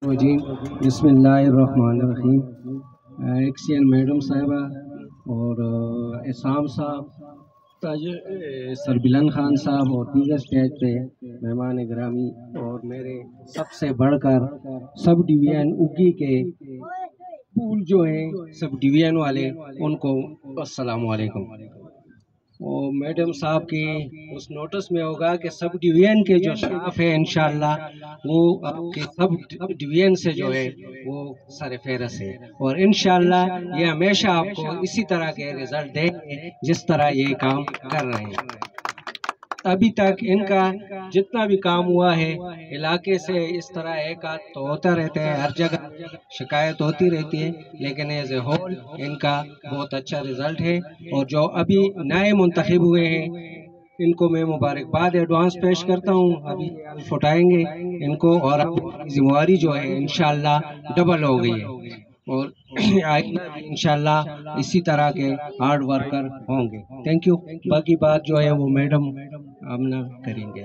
وجیم بسم اللہ الرحمن الرحیم۔ ایکسین میڈم صاحبہ اور اسام صاحب، سربلند خان صاحب اور دیگر اسٹیج پہ مہمان گرامی، اور میرے سب سے بڑھ کر سب ڈویژن اگی کے پول جو ہیں سب ڈویژن والے، ان کو السلام علیکم۔ اور میڈم صاحب کی اس نوٹس میں ہوگا کہ سب ڈویژن کے جو اسٹاف ہے انشاءاللہ وہ آپ کے سب ڈویژن سے جو ہے وہ سر فہرست ہے، اور انشاءاللہ یہ ہمیشہ آپ کو اسی طرح کے رزلٹ دیں گے جس طرح یہ کام کر رہے ہیں۔ ابھی تک ان کا جتنا بھی کام ہوا ہے علاقے سے اس طرح ایک آدھ تو ہوتا رہتا ہے، ہر جگہ شکایت ہوتی رہتی ہے، لیکن ایز اے ہول ان کا بہت اچھا رزلٹ ہے۔ اور جو ابھی نئے منتخب ہوئے ہیں ان کو میں مبارکباد ایڈوانس پیش کرتا ہوں۔ ابھی الف اٹھائیں گے ان کو، اور اب ذمہ داری جو ہے انشاءاللہ ڈبل ہو گئی ہے، اور آئندہ بھی انشاءاللہ اسی طرح کے ہارڈ ورکر ہوں گے۔ Thank you. باقی بات جو ہے وہ میڈم آمنہ کریں گے۔